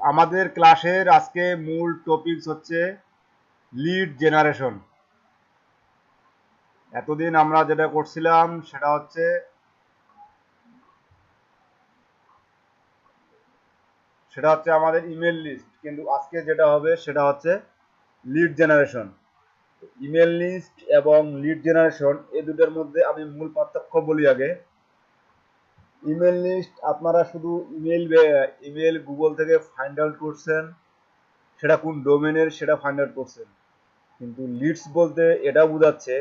আমাদের ক্লাসের আজকে মূল টপিকস হচ্ছে লিড জেনারেশন। এতদিন আমরা যেটা করছিলাম সেটা হচ্ছে আমাদের ইমেল লিস্ট, কিন্তু আজকে যেটা হবে সেটা হচ্ছে লিড জেনারেশন। ইমেল লিস্ট এবং লিড জেনারেশন এই দুটোর মধ্যে আমি মূল পার্থক্য বলি আগে। ইমেল লিস্ট আপনারা শুধু ইমেল গুগল থেকে ফাইন্ড আউট করছেন, সেটা কোন ডোমেনের সেটা ফাইন্ড আউট করছেন, কিন্তু লিডস বলতে এটা বোঝাচ্ছে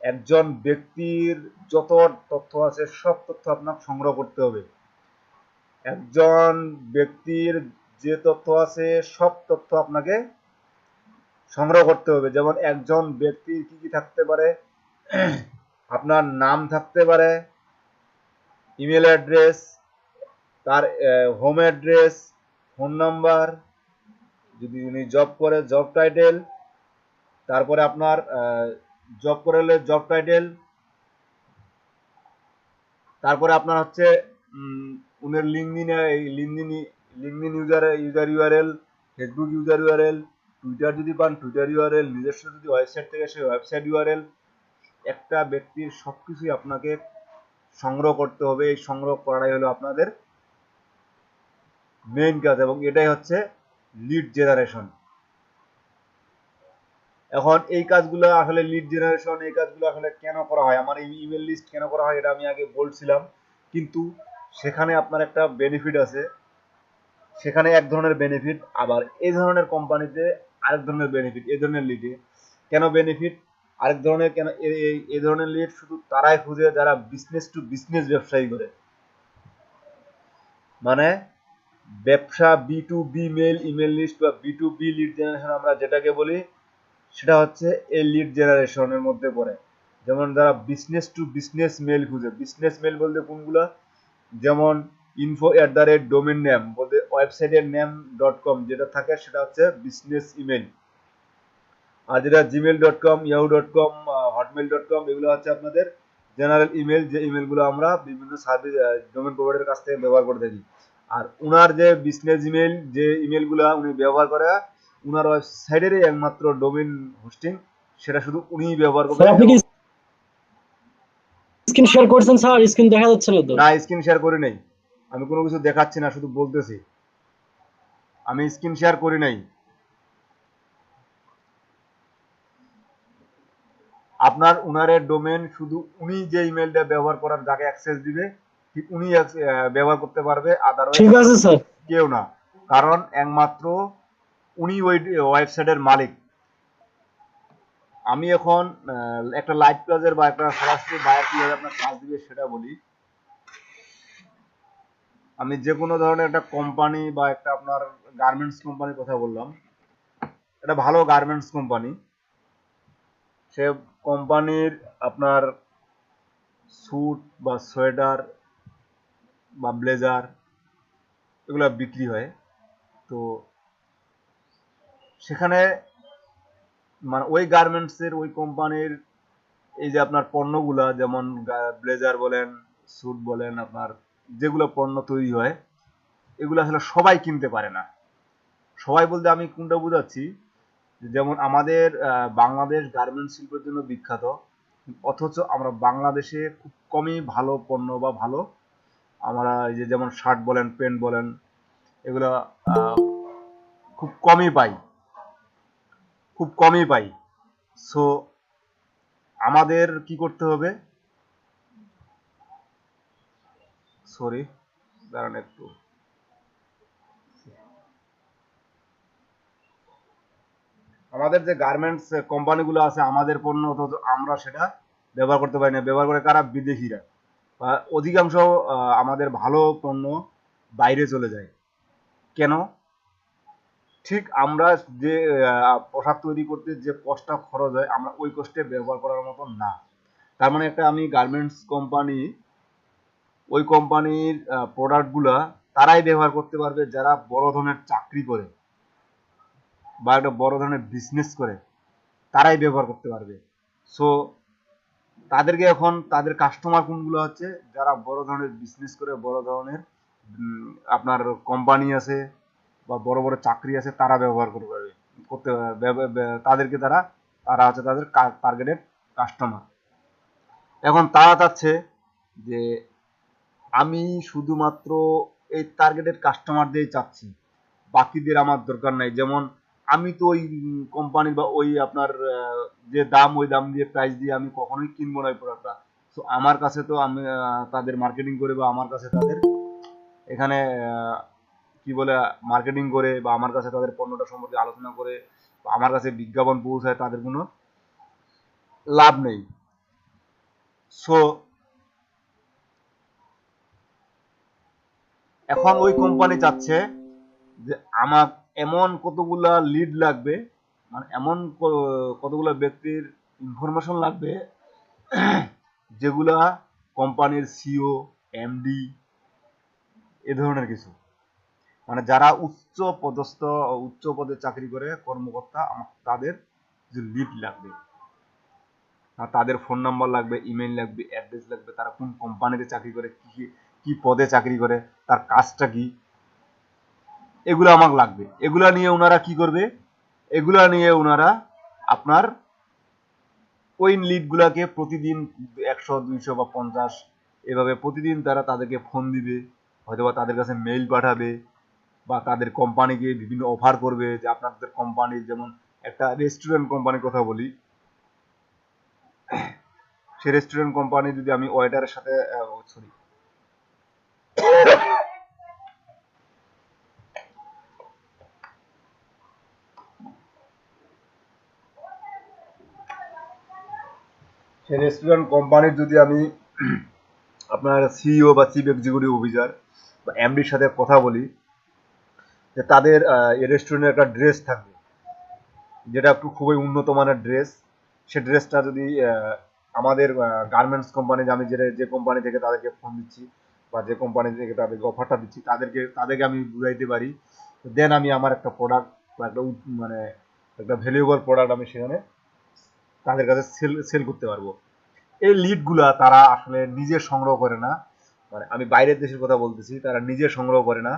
একজন ব্যক্তির যত তথ্য আছে সব তথ্য আপনাকে সংগ্রহ করতে হবে। একজন ব্যক্তির যে তথ্য আছে সব তথ্য আপনাকে সংগ্রহ করতে হবে। যেমন একজন ব্যক্তির কি কি থাকতে পারে, আপনার নাম থাকতে পারে, ইমেল অ্যাড্রেস, তার হোম অ্যাড্রেস, ফোন নাম্বার, যদি উনি জব করে জব টাইটেল, তারপরে আপনার জব করলে জব টাইটেল, তারপরে আপনার হচ্ছে উনার LinkedIn user URL, Facebook user URL, Twitter যদি পান টুইটার ইউআরএল, নিজস্ব যদি ওয়েবসাইট থেকে সেই ওয়েবসাইট ইউআরএল। একটা ব্যক্তির সবকিছুই আপনাকে সংগ্রহ করতে হবে। এই সংগ্রহ করাটাই হলো আপনাদের মেইন কাজ, এবং এটাই হচ্ছে লিড জেনারেশন। এখন এই কাজগুলো আসলে লিড জেনারেশন, এই কাজগুলো আসলে কেন করা হয়, আমার এই ইমেল লিস্ট কেন করা হয় এটা আমি আগে বলছিলাম, কিন্তু সেখানে আপনার একটা বেনিফিট আছে। সেখানে এক ধরনের বেনিফিট, আবার এই ধরনের কোম্পানিতে আরেক ধরনের বেনিফিট। এই ধরনের লিডে কেন বেনিফিট, আরেক ধরনের কেন, এই ধরনের লিড শুধু তারাই খুঁজে যারা বিজনেস টু বিজনেস ব্যবসায়ী করে। মানে ব্যবসা B to B mail email list বা B to B lead generation আমরা যেটাকে বলি, সেটা হচ্ছে এই লিড জেনারেশনের মধ্যে পড়ে। যেমন যারা বিজনেস টু বিজনেস মেল খুঁজে, বিজনেস মেল বলতে কোনগুলা, যেমন info@domain name বলতে ওয়েবসাইটের নেম .com যেটা থাকে সেটা হচ্ছে বিজনেস ইমেল। আর যেটা gmail.com, yahoo.com, hotmail.com এগুলো হচ্ছে আপনাদের জেনারেল ইমেল, যে ইমেলগুলো আমরা বিভিন্ন সার্ভিস ডোমেন প্রোভাইডারের কাছ থেকে ব্যবহার করে থাকি। আর উনার যে বিজনেস ইমেল, যে ইমেলগুলো উনি ব্যবহার করে উনার ওয়েবসাইটেরই একমাত্র ডোমেন হোস্টিং, সেটা শুধু উনিই ব্যবহার করবেন। স্যার আপনি কি স্ক্রিন শেয়ার করছেন? স্যার স্ক্রিন দেখা যাচ্ছে না তো। না, স্ক্রিন শেয়ার করি নাই, আমি কোনো কিছু দেখাচ্ছি না, শুধু বলতেছি। আমি স্ক্রিন শেয়ার করি নাই। আপনার উনারের ডোমেন শুধু উনি যে ইমেলটা ব্যবহার করার, যাকে অ্যাক্সেস দিবে ঠিক উনি ব্যবহার করতে পারবে, আদারওয়াইজ ঠিক আছে স্যার। কেউ না। কারণ একমাত্র উনি ওই ওয়েবসাইটের মালিক। আমি এখন একটা লাইভ কাজের বা একটা সরাসরি বায়ার কিভাবে আপনার কাজ দিবে সেটা বলি। আমি যে কোনো ধরনের একটা কোম্পানি বা একটা আপনার গার্মেন্টস কোম্পানির কথা বললাম, এটা ভালো গার্মেন্টস কোম্পানি, সে কোম্পানির আপনার স্যুট বা সোয়েটার বা ব্লেজার এগুলো বিক্রি হয়। তো সেখানে মানে ওই গার্মেন্টসের ওই কোম্পানির এই যে আপনার পণ্যগুলা, যেমন ব্লেজার বলেন, স্যুট বলেন, আপনার যেগুলো পণ্য তৈরি হয় এগুলো আসলে সবাই কিনতে পারে না। সবাই বলতে আমি কোনটা বোঝাচ্ছি, যেমন আমাদের বাংলাদেশ গার্মেন্টস শিল্পের জন্য বিখ্যাত, অথচ আমরা বাংলাদেশে খুব কমই ভালো পণ্য বা ভালো আমরা এই যে যেমন শার্ট বলেন, প্যান্ট বলেন, এগুলো আহ, খুব কমই পাই, খুব কমই পাই। সো আমাদের কি করতে হবে, সরি দাঁড়ান একটু, আমাদের যে গার্মেন্টস কোম্পানিগুলো আছে আমাদের পণ্য, অথচ আমরা সেটা ব্যবহার করতে পারি না। ব্যবহার করে কারা? বিদেশিরা। অধিকাংশ আমাদের ভালো পণ্য বাইরে চলে যায়। কেন? ঠিক আমরা যে পোশাক তৈরি করতে যে কষ্টটা খরচ হয় আমরা ওই কষ্টে ব্যবহার করার মতন না। তার মানে একটা আমি গার্মেন্টস কোম্পানি, ওই কোম্পানির প্রোডাক্টগুলা তারাই ব্যবহার করতে পারবে যারা বড় ধরনের চাকরি করে বা একটা বড় ধরনের বিজনেস করে, তারাই ব্যবহার করতে পারবে। সো তাদেরকে এখন তাদের কাস্টমার কোনগুলো হচ্ছে, যারা বড় ধরনের বিজনেস করে, বড় ধরনের আপনার কোম্পানি আছে বা বড় বড় চাকরি আছে তারা ব্যবহার করতে তাদেরকে তারা হচ্ছে তাদের টার্গেটেড কাস্টমার। এখন তারা চাচ্ছে যে আমি শুধুমাত্র এই টার্গেটেড কাস্টমার দিয়েই চাচ্ছি, বাকিদের আমার দরকার নাই। যেমন আমি তো ওই কোম্পানি বা ওই আপনার যে দাম ওই দাম দিয়ে প্রাইস দিয়ে আমি কখনোই কিনবো না ওই প্রোডাক্টটা। তো আমার কাছে তো আমি তাদের মার্কেটিং করে বা আমার কাছে তাদের এখানে কি বলে মার্কেটিং করে বা আমার কাছে তাদের পণ্যটা সম্পর্কে আলোচনা করে বা আমার কাছে বিজ্ঞাপন পৌঁছায় তাদের কোনো লাভ নেই। সো এখন ওই কোম্পানি চাচ্ছে যে আমার এমন কতগুলা লিড লাগবে, মানে এমন কতগুলা ব্যক্তির ইনফরমেশন লাগবে যেগুলা কোম্পানির সিও, এমডি এ ধরনের কিছু, মানে যারা উচ্চ পদস্থ উচ্চ পদে চাকরি করে কর্মকর্তা তাদের কিছু লিড লাগবে, আর তাদের ফোন নাম্বার লাগবে, ইমেল লাগবে, অ্যাড্রেস লাগবে, তারা কোন কোম্পানিতে চাকরি করে, কি কি পদে চাকরি করে, তার কাজটা কি, এগুলো আমাকে লাগবে। এগুলা নিয়ে ওনারা কি করবে, এগুলা নিয়ে ওনারা আপনার ওই লিড গুলাকে প্রতিদিন 100, 200 বা 50 এভাবে প্রতিদিন তারা তাদেরকে ফোন দিবে, হয়তোবা তাদের কাছে মেইল পাঠাবে বা তাদের কোম্পানিকে বিভিন্ন অফার করবে যে আপনাদের কোম্পানির, যেমন একটা রেস্টুরেন্ট কোম্পানির কথা বলি, সেই রেস্টুরেন্ট কোম্পানি যদি আমি ওয়েটারের সাথে সরি সেই রেস্টুরেন্ট কোম্পানির যদি আমি আপনার সিইও বা চিফ এক্সিকিউটিভ অফিসার বা এমডির সাথে কথা বলি যে তাদের এই রেস্টুরেন্টের একটা ড্রেস থাকবে যেটা একটু খুবই উন্নত মানের ড্রেস, সে ড্রেসটা যদি আমাদের গার্মেন্টস কোম্পানি, আমি যে কোম্পানি থেকে তাদেরকে ফোন দিচ্ছি বা যে কোম্পানি থেকে তাদেরকে অফারটা দিচ্ছি তাদেরকে আমি বুঝাইতে পারি, দেন আমি আমার একটা প্রোডাক্ট বা একটা মানে একটা ভ্যালুয়েবল প্রোডাক্ট আমি সেখানে তাদের কাছে সেল করতে পারবো। এই লিডগুলা তারা আসলে নিজে সংগ্রহ করে না, মানে আমি বাইরের দেশের কথা বলতেছি, তারা নিজে সংগ্রহ করে না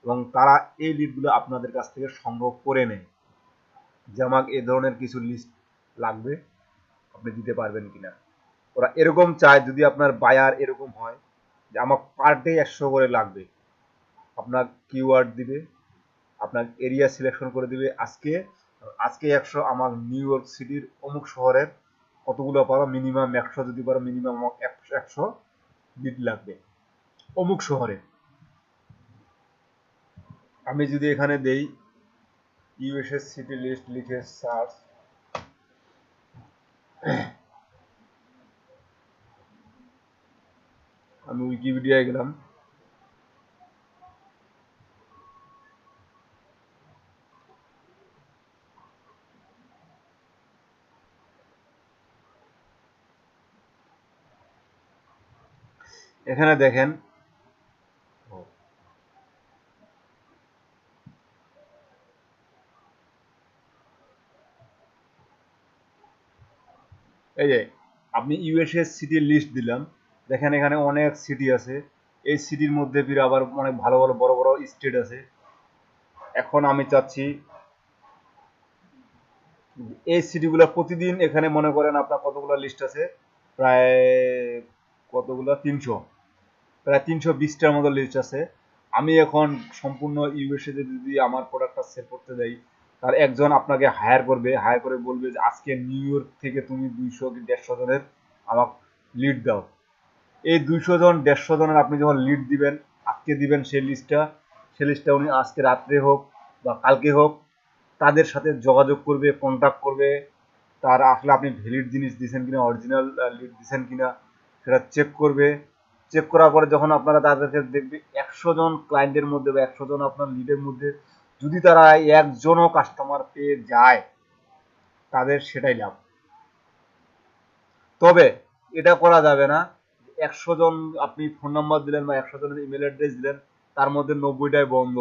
এবং তারা এই লিডগুলো আপনাদের কাছ থেকে সংগ্রহ করে নেয় যে আমাকে এ ধরনের কিছু লিস্ট লাগবে, আপনি দিতে পারবেন কিনা। ওরা এরকম চায় যদি আপনার বায়ার এরকম হয় যে আমার পার ডে 100 করে লাগবে, আপনার কিওয়ার্ড দিবে, আপনার এরিয়া সিলেকশন করে দিবে, আজকে আজকে 100 আমার নিউ ইয়র্ক সিটির অমুক শহরের কতগুলো পারো, মিনিমাম 100 যদি পারো মিনিমাম 100 লিড লাগবে অমুক শহরে। আমি যদি এখানে দেই ইউএসএ সিটি লিস্ট লিখে সার্চ, আমি উইকিপিডিয়ায় গেলাম, এখানে দেখেন এই যে আপনি ইউএসএ সিটির লিস্ট দিলাম, দেখেন এখানে অনেক সিটি আছে, এই সিটির মধ্যে ফিরে আবার অনেক ভালো ভালো বড় বড় স্টেট আছে। এখন আমি চাচ্ছি এই সিটিগুলো প্রতিদিন, এখানে মনে করেন আপনার কতগুলো লিস্ট আছে, প্রায় কতগুলো 300, প্রায় 320টার মতো লিস্ট আছে। আমি এখন সম্পূর্ণ ইউএসএ যদি আমার প্রোডাক্টটা সেল করতে যাই, তার একজন আপনাকে হায়ার করে বলবে যে আজকে নিউ ইয়র্ক থেকে তুমি 200 কি 150 জনের আমাকে লিড দাও। এই 200 জন 150 জনের আপনি যখন লিড দিবেন, আজকে দিবেন সেই লিস্টটা উনি আজকে রাত্রে হোক বা কালকে হোক তাদের সাথে যোগাযোগ করবে, কন্ট্যাক্ট করবে, তার আসলে আপনি ভ্যালিড জিনিস দিচ্ছেন কিনা, অরিজিনাল লিড দিচ্ছেন কিনা সেটা চেক করবে। চেক করার পরে যখন আপনারা তাদেরকে দেখবে 100 জন ক্লায়েন্টের মধ্যে বা 100 জন আপনার লিডের মধ্যে যদি তারা একজনও কাস্টমার পেয়ে যায়, তাদের সেটাই লাভ। তবে এটা করা যাবে না 100 জন আপনি ফোন নাম্বার দিলেন বা 100 জনের ইমেল অ্যাড্রেস দিলেন, তার মধ্যে 90টাই বন্ধ,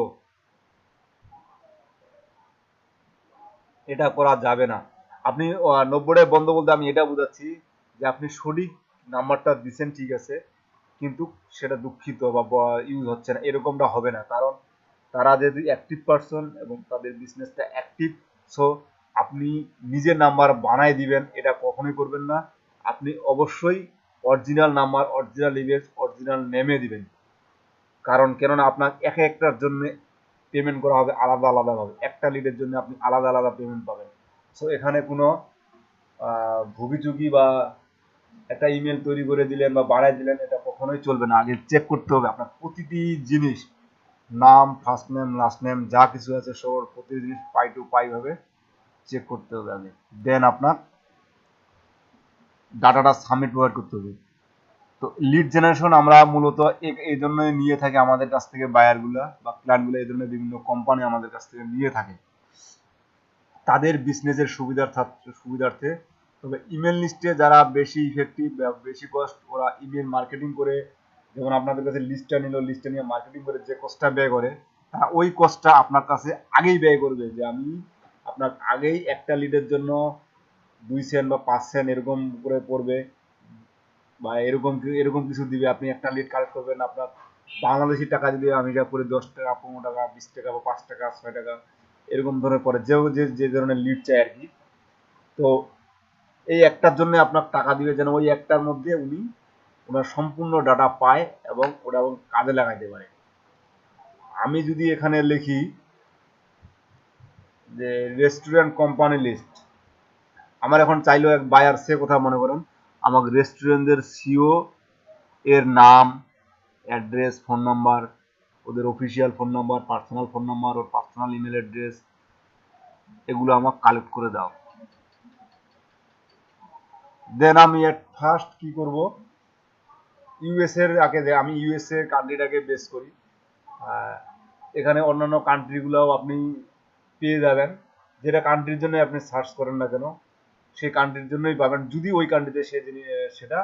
এটা করা যাবে না। আপনি 90টাই বন্ধ বলতে আমি এটা বুঝাচ্ছি যে আপনি সঠিক নাম্বারটা দিচ্ছেন ঠিক আছে, কিন্তু সেটা দুঃখিত বা ইউজ হচ্ছে না, এরকমটা হবে না। কারণ তারা যদি অ্যাক্টিভ পারসন এবং তাদের বিজনেসটা অ্যাক্টিভ, সো আপনি নিজের নাম্বার বানায় দিবেন, এটা কখনোই করবেন না। আপনি অবশ্যই original number, original image, original নেমে দিবেন। কারণ কেননা আপনার এক একটার জন্য পেমেন্ট করা হবে আলাদা আলাদাভাবে, একটা লিডের জন্য আপনি আলাদা আলাদা পেমেন্ট পাবেন। সো এখানে কোনো ভুগিচুগি বা একটা ইমেল তৈরি করে দিলেন বা বাড়াই দিলেন, এটা কখনোই চলবে না। আগে চেক করতে হবে আপনার প্রতিটি জিনিস, নাম, ফার্স্ট নেম, লাস্ট নেম, যা কিছু আছে সব প্রতিটি জিনিস পাই টু পাই ভাবে চেক করতে হবে আগে, দেন আপনার ডাটাটা সাবমিট প্রোভাইড করতে হবে। তো লিড জেনারেশন আমরা মূলত এই জন্যই নিয়ে থাকি আমাদের কাছ থেকে, বায়ারগুলা বা ক্লায়েন্টগুলো এই ধরনের বিভিন্ন কোম্পানি আমাদের কাছ থেকে নিয়ে থাকে তাদের বিজনেসের সুবিধার্থে। তবে ইমেল লিস্টে যারা বেশি ইফেক্টিভ বা বেশি কস্ট, ওরা ইমেল মার্কেটিং করে, যেমন আপনাদের কাছে লিস্টটা নিল, লিস্টটা নিয়ে মার্কেটিং করে যে কস্টটা ব্যয় করে, তারা ওই কস্টটা আপনার কাছে আগেই ব্যয় করবে, যে আমি আপনার আগেই একটা লিডের জন্য 2 সেন্ট বা 5 সেন্ট এরকম করে পড়বে, বা এরকম কিছু দিবে। আপনি একটা লিড কালেক্ট করবেন, আপনার বাংলাদেশি টাকা যদি আমি যা করে 10 টাকা, 15 টাকা, 20 টাকা বা 5 টাকা, 6 টাকা এরকম ধরনের পড়ে, যে ধরনের লিড চাই আর কি। তো এই একটার জন্য আপনার টাকা দিবে, যেন ওই একটার মধ্যে উনি ওনার সম্পূর্ণ ডাটা পায় এবং ওটা কাজে লাগাইতে পারে। আমি যদি এখানে লিখি যে রেস্টুরেন্ট কোম্পানি লিস্ট, আমার এখন চাইলেও এক বায়ার সে কথা মনে করেন আমাকে রেস্টুরেন্টের সিও এর নাম, অ্যাড্রেস, ফোন নাম্বার, ওদের official phone number, personal phone number, ওর পার্সোনাল ইমেল অ্যাড্রেস, এগুলো আমাকে কালেক্ট করে দাও। দেন আমি এট ফার্স্ট কি করব, ইউএস এর আগে, যে আমি ইউএসএ কান্ট্রিটাকে বেস করি, এখানে অন্যান্য কান্ট্রিগুলোও আপনি পেয়ে যাবেন, যেটা কান্ট্রির জন্য আপনি সার্চ করেন না কেন সেই কান্ট্রির জন্যই পাবেন, যদি ওই কান্ট্রিতে সেটা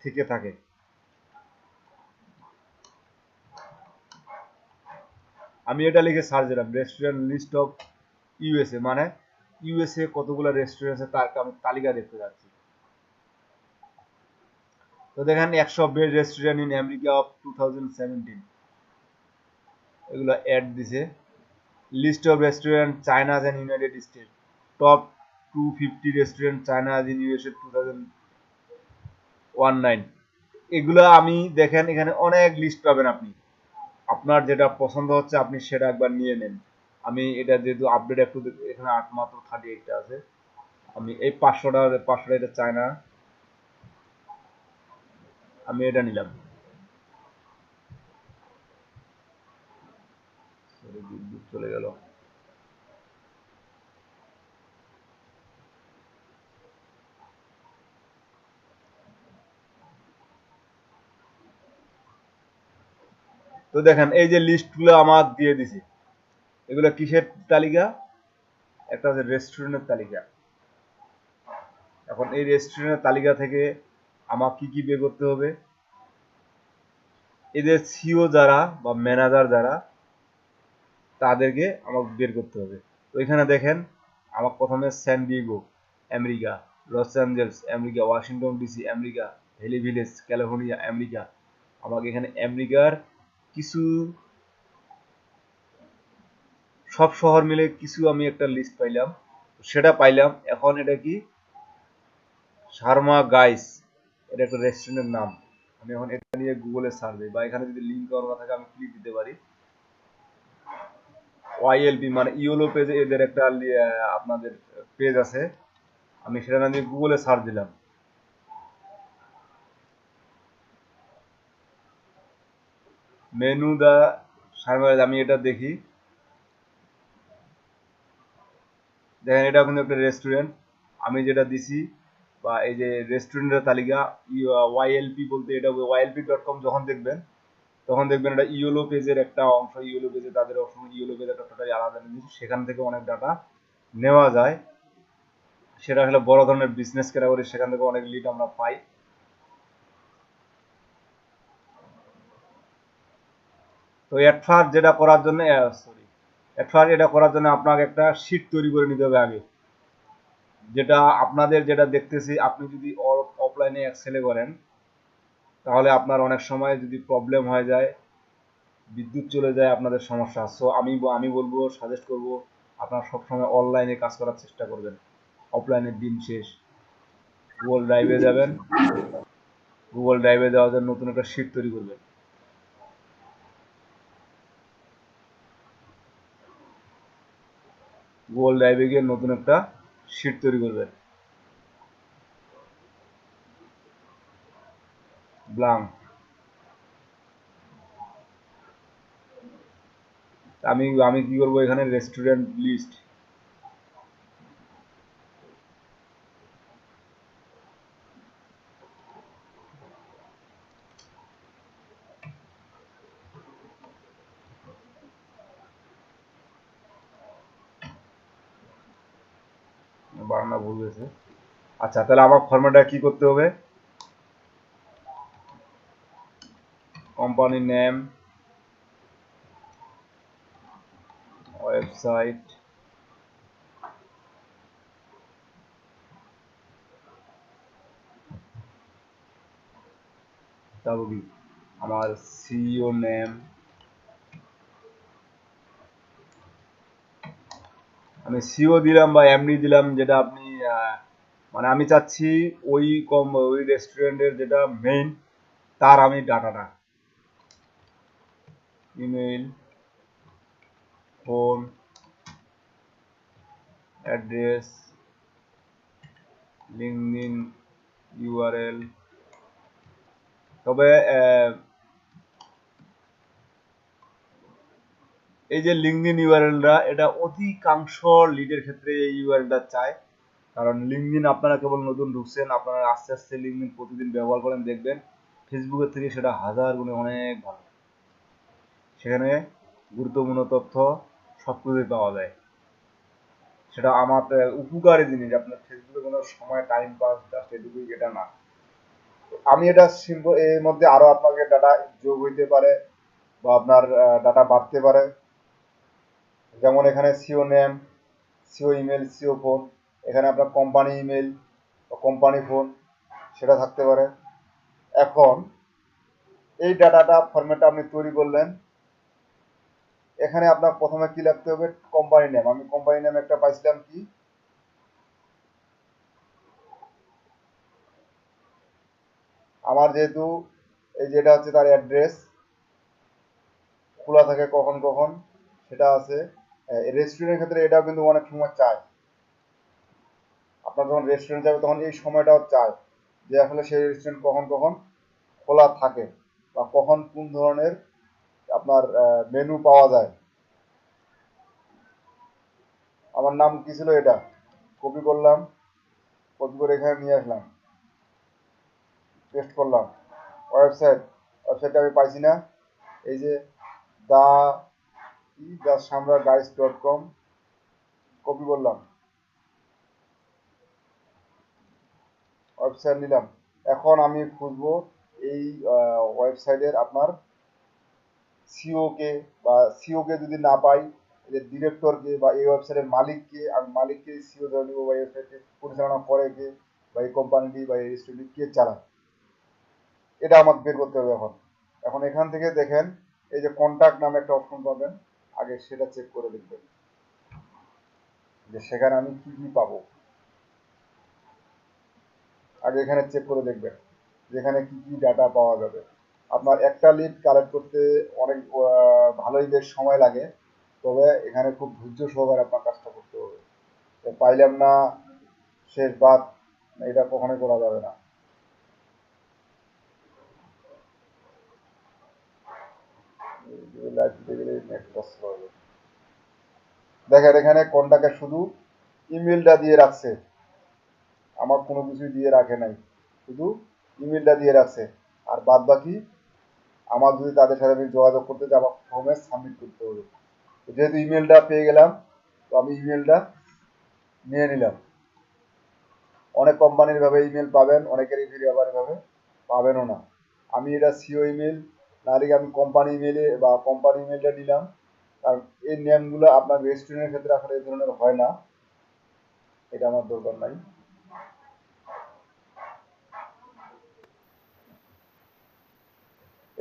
থেকে থাকে। আমি এটা লিখে সার্চ দিলাম রেস্টুরেন্ট লিস্ট অফ ইউএসএ, মানে ইউএসএ কতগুলো রেস্টুরেন্ট আছে তার আমি তালিকা দেখতে যাচ্ছি। তো দেখেন 100 best restaurant in America of 2017, এগুলো অ্যাড দিছে। List of restaurant chains and United State, top 250 restaurant chains in USA 2019, এগুলো আমি দেখেন এখানে অনেক লিস্ট পাবেন আপনি, আপনার যেটা পছন্দ হচ্ছে আপনি সেটা একবার নিয়ে নেন। আমি এটা যেহেতু আপডেট একটু এখানে মাত্র 38টা আছে, আমি এই 500টা এটা চায়না, আমি এটা নিলাম। বিদ্যুৎ চলে গেল। তো দেখেন এই যে লিস্টগুলো আমার দিয়ে দিছি, এগুলো কিসের তালিকা, একটা হচ্ছে রেস্টুরেন্টের তালিকা। এখন এই রেস্টুরেন্টের তালিকা থেকে আমার কি কি বের করতে হবে, এদের সিও যারা বা ম্যানেজার যারা তাদেরকে আমাকে বের করতে হবে। তো এখানে দেখেন আমার প্রথমে San Diego America, Los Angeles America, Washington DC America, Valley Village California America, আমাকে এখানে আমেরিকার কিছু সব শহর মিলে কিছু আমি একটা লিস্ট পাইলাম, সেটা পাইলাম। এখন এটা কি, শার্মা গাইস, এটা একটা রেস্টুরেন্টের নাম। আমি এখন এটা নিয়ে গুগলে সার্চ দিই, বা এখানে যদি লিঙ্ক করা থাকে আমি ক্লিক দিতে পারি। ওয়াইএলপি মানে ইওলো পেজে এদের একটা আপনাদের পেজ আছে, আমি সেটা না দিয়ে গুগলে সার্চ দিলাম। মেনু দা শার্মা, আমি এটা দেখি, দেখেন এটা কিন্তু একটা রেস্টুরেন্ট, আমি যেটা দিছি, বা এই যে রেস্টুরেন্টের তালিকা ওয়াইএলপি বলতে, এটা ওয়াইএলপি.com যখন দেখবেন তখন দেখবেন এটা ইওলো পেজের একটা অংশ, ইওলো পেজে তাদের অংশ, ইওলো পেজ একটা টোটালি আলাদা জিনিস, সেখান থেকে অনেক ডাটা নেওয়া যায়। সেটা আসলে বড় ধরনের বিজনেস ক্যাটাগরি, সেখান থেকে অনেক লিড আমরা পাই। তো অ্যাডফার যেটা করার জন্য, সরি, অ্যাডফার এটা করার জন্য আপনাকে একটা শিট তৈরি করে নিতে হবে আগে, যেটা আপনাদের যেটা দেখতেছি, আপনি যদি অফলাইনে এক্সেলে করেন তাহলে আপনার অনেক সময় যদি প্রবলেম হয়ে যায়, বিদ্যুৎ চলে যায় আপনাদের সমস্যা। সো আমি বলবো, সাজেস্ট করব আপনারা সবসময় অনলাইনে কাজ করার চেষ্টা করবেন। অফলাইনের দিন শেষ। গুগল ড্রাইভে যাবেন, গুগল ড্রাইভে যাওয়ার জন্য নতুন একটা শিট তৈরি করবেন। গুগল ড্রাইভে গিয়ে নতুন একটা শিট তৈরি করবেন, ব্লাঙ্ক। আমি আমি কি করবো, এখানে রেস্টুরেন্ট লিস্ট, বাংলা ভুল হয়েছে। আচ্ছা, তাহলে আমার ফরম্যাটটা কি করতে হবে, কোম্পানি নেম, ওয়েবসাইট, তারপর কি আমার সিইও নেম, আমি সিও দিলাম বা এমডি দিলাম, যেটা আপনি মানে আমি চাচ্ছি ওই রেস্টুরেন্টের যেটা মেইন, তার আমি ডাটাটা, email, phone, address, LinkedIn URL. তবে এই যে লিঙ্কডইন ইউআরএলটা, এটা অধিকাংশ লিডের ক্ষেত্রে এই ইউআরএলটা চায়। কারণ লিঙ্কডইন আপনারা কেবল নতুন ঢুকছেন, আপনারা আস্তে আস্তে লিঙ্কডইন প্রতিদিন ব্যবহার করেন, দেখবেন ফেসবুকের থেকে সেটা হাজার গুণে অনেক ভালো। সেখানে গুরুত্বপূর্ণ তথ্য সব কিছুই পাওয়া যায়। সেটা আমার উপকারী জিনিস, আপনার ফেসবুকে কোনো সময় টাইম পাস জাস্ট এটুকুই, এটা না। আমি এটা সিম্পল, এর মধ্যে আরো আপনাকে ডাটা যোগ হইতে পারে বা আপনার ডাটা বাড়তে পারে। যেমন এখানে CEO name, CEO email, CEO phone, এখানে আপনার কোম্পানি ইমেল বা কোম্পানি ফোন সেটা থাকতে পারে। এখন এই ডাটাটা ফরম্যাটটা আপনি তৈরি করলেন, এখানে আপনার প্রথমে কি লিখতে হবে, কোম্পানি নেম। আমি কোম্পানি নেম একটা পাইছিলাম কি, আমার যেহেতু এই যেটা হচ্ছে তার অ্যাড্রেস, খোলা থাকে কখন কখন সেটা আছে। রেস্টুরেন্টের ক্ষেত্রে এটাও কিন্তু অনেক সময় চায়, আপনার যখন রেস্টুরেন্ট যাবে তখন এই সময়টাও চায় যে আসলে সেই রেস্টুরেন্ট কখন কখন খোলা থাকে বা কখন কোন ধরনের আপনার মেনু পাওয়া যায়। আমার নাম কি ছিল, এটা কপি করলাম, কপি করে এখানে নিয়ে আসলাম, পেস্ট করলাম। ওয়েবসাইটটা আমি পাইছি না, এই যে দা samra-guys.com, কপি করলাম, ওয়েবসাইট নিলাম। এখন আমি খুঁজবো এই ওয়েবসাইটের আপনার সিওকে, বা সিওকে যদি না পাই, যে ডিরেক্টরকে বা এই ওয়েবসাইটের মালিককে, আমি মালিককে সিও ধরে নিব, বা এই ওয়েবসাইটকে পরিচালনা করে কে, বা এই কোম্পানিটি বা এই রেস্টুরেন্টটি কে চালায়, এটা আমার বের করতে হবে। এখন এখন এখান থেকে দেখেন, এই যে কন্ট্যাক্ট নামে একটা অপশন পাবেন, আগে সেটা চেক করে দেখবেন যে সেখানে আমি কি কি পাবো। আগে এখানে চেক করে দেখবেন যেখানে কি কি ডাটা পাওয়া যাবে। আপনার একটা লিড কালেক্ট করতে অনেক ভালোই বেশ সময় লাগে, তবে এখানে খুব ধৈর্য সহকারে আপনার কাজটা করতে হবে। পাইলাম না, শেষ বাদ, এটা কখনোই করা যাবে না। দেখেন এখানে কোনটাকে শুধু ইমেলটা দিয়ে রাখছে, আমার কোনো কিছুই দিয়ে রাখে নাই, শুধু ইমেলটা দিয়ে রাখছে। আর বাদ বাকি আমার যদি তাদের সাথে আমি যোগাযোগ করতে চাই, আমার ফর্মে সাবমিট করতে হবে। যেহেতু ইমেলটা পেয়ে গেলাম, তো আমি ইমেলটা নিয়ে নিলাম। অনেক কোম্পানির ভাবে ইমেল পাবেন, অনেকেরই ফিরে আবার এভাবে পাবেনও না। আমি এটা সিও ইমেল না লিখে আমি কোম্পানি ইমেলে বা কোম্পানি ইমেলটা নিলাম, কারণ এই নেমগুলো আপনার রেস্টুরেন্টের ক্ষেত্রে আসলে এই ধরনের হয় না, এটা আমার দরকার নাই।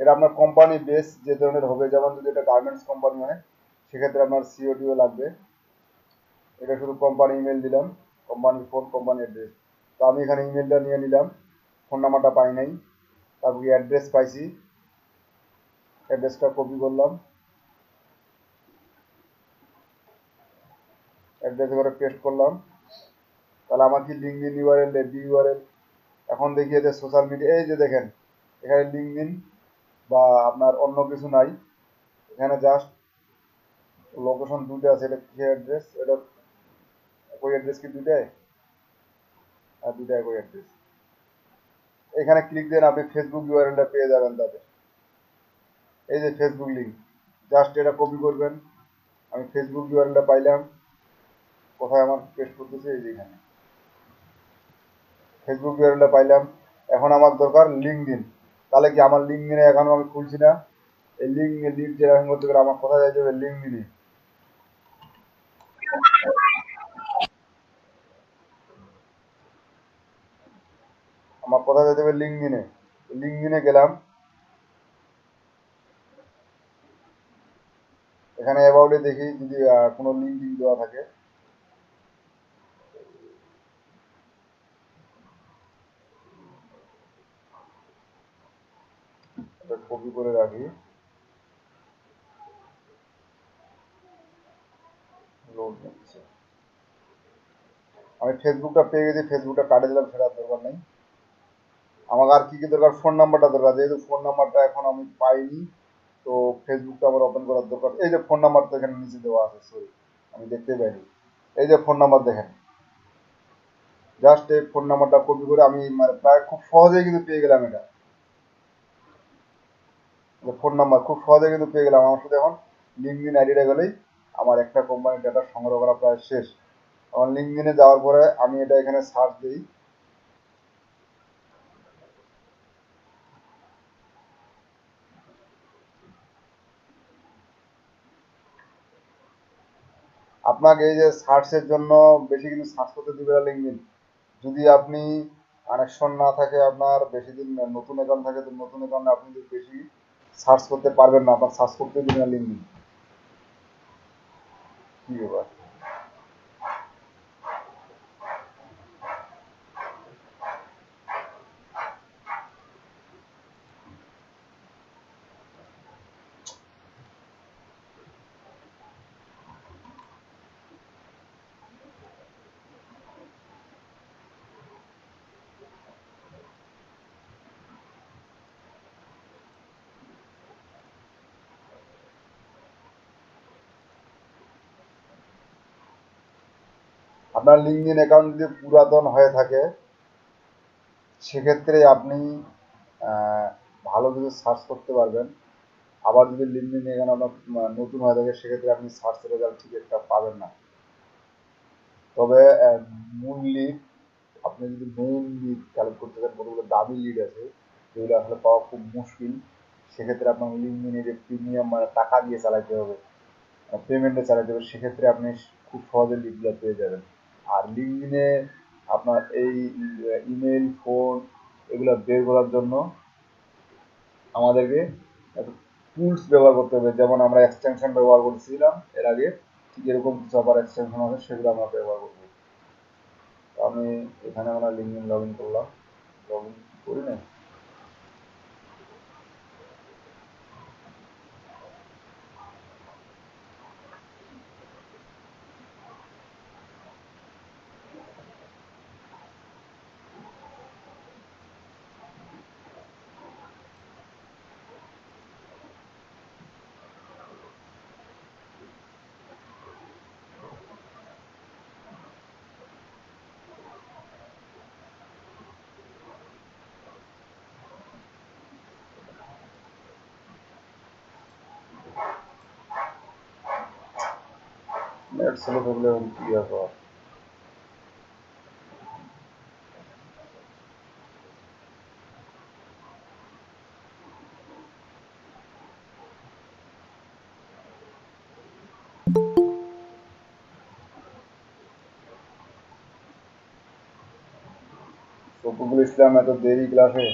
এটা আপনার কোম্পানি বেস যে ধরনের হবে, যেমন যদি এটা গার্মেন্টস কোম্পানি হয় সেক্ষেত্রে আপনার সিওডিও লাগবে। এটা শুধু কোম্পানি ইমেল দিলাম, কোম্পানির ফোন, কোম্পানি অ্যাড্রেস। তো আমি এখানে ইমেলটা নিয়ে নিলাম, ফোন নাম্বারটা পাই নাই, তারপরে অ্যাড্রেস পাইছি, অ্যাড্রেসটা কপি করলাম, অ্যাড্রেস করে পেস্ট করলাম। তাহলে আমার কি লিঙ্কডিন ইউআরএল, বি ইউআরএল এখন দেখিয়ে যে সোশ্যাল মিডিয়া, এই যে দেখেন এখানে লিঙ্কডিন বা আপনার অন্য কিছু নাই, এখানে জাস্ট লোকেশন দুটো আছে। এটা কি অ্যাড্রেস, এটা ওই অ্যাড্রেস কি দুটাই, আর দুটাই ওই অ্যাড্রেস। এখানে ক্লিক দেন, আপনি ফেসবুক ইউআরএলটা পেয়ে যাবেন তাদের। এই যে ফেসবুক লিঙ্ক, জাস্ট এটা কপি করবেন। আমি ফেসবুক ইউআরএলটা পাইলাম, কোথায় আমার পেস্ট করতেছে, এই যে এখানে ফেসবুক ইউআরএলটা পাইলাম। এখন আমার দরকার লিঙ্কডিন। তাহলে কি আমার লিঙ্কডিনে এখনো আমি খুলছি না, এই লিঙ্ক জেনারেশন করতে গেলে আমার কোথায় যাইতে হবে, লিঙ্কডিনে। আমার কোথায় যেতে হবে, লিঙ্কডিনে। লিঙ্কডিনে গেলাম, এখানে অ্যাবাউটে দেখি যদি কোনো লিঙ্ক দেওয়া থাকে। কপি করে রাখি, লোড নিচ্ছে। আমি ফেসবুকটা পেয়ে গেছি, ফেসবুকটা কাটে দিলাম, সেটা দরকার নেই। আমাকে আর কি কি দরকার, ফোন নাম্বারটা দরকার, যেহেতু ফোন নাম্বারটা এখন আমি পাইনি, তো ফেসবুকটা আমার ওপেন করার দরকার। এই যে ফোন নাম্বার তো এখানে নিচে দেওয়া আছে, সরি আমি দেখতে পাইনি। এই যে ফোন নাম্বার দেখেন, জাস্ট এই ফোন নাম্বারটা কপি করে আমি মানে প্রায় খুব সহজেই কিন্তু পেয়ে গেলাম। এটা ফোন নাম্বার খুব সহজে কিন্তু পেয়ে গেলাম। আমার সাথে এখন লিঙ্কডিন আইডিটা গেলেই আমার একটা কোম্পানির ডেটা সংগ্রহ করা প্রায় শেষ। এখন লিঙ্কডিনে যাওয়ার পরে আমি এটা এখানে সার্চ দিই, আপনাকে এই যে সার্চের জন্য বেশি কিন্তু সার্চ করতে দিবে না লিঙ্কডিন। যদি আপনি কানেকশন না থাকে, আপনার বেশি দিন নতুন অ্যাকাউন্ট থাকে, তো নতুন অ্যাকাউন্টে আপনি কিন্তু বেশি সার্চ করতে পারবেন না, আপনার সার্চ করতে দিবে না লিঙ্কডিন। কি ব্যাপার, আপনার লিঙ্কডিন অ্যাকাউন্ট যদি পুরাতন হয়ে থাকে সেক্ষেত্রে আপনি ভালো কিছু সার্চ করতে পারবেন। আবার যদি লিঙ্কডিন এখানে আপনার নতুন হয়ে থাকে সেক্ষেত্রে আপনি সার্চ রেজাল্ট ঠিক একটা পাবেন না। তবে মূল লিড, আপনি যদি মেইন লিড কালেক্ট করতে চান, কতগুলো দামি লিড আছে যেগুলো আসলে পাওয়া খুব মুশকিল, সেক্ষেত্রে আপনার লিঙ্কডিনে যে প্রিমিয়াম মানে টাকা দিয়ে চালাতে হবে, পেমেন্টে চালাতে হবে, সেক্ষেত্রে আপনি খুব সহজে লিডগুলো পেয়ে যাবেন। আর লিঙ্কডিনে আপনার এই ইমেল, ফোন এগুলো বের করার জন্য আমাদেরকে টুলস ব্যবহার করতে হবে, যেমন আমরা এক্সটেনশন ব্যবহার করছিলাম এর আগে, ঠিক এরকম কিছু আবার এক্সটেনশন আছে, সেগুলো আমরা ব্যবহার করবো। আমি এখানে আমরা লিঙ্কডিন লগ ইন করলাম, লগ ইন করি না, নেট স্লো থাকলে কি ব্যাপার। শফিকুল ইসলাম এত দেরি ক্লাসে।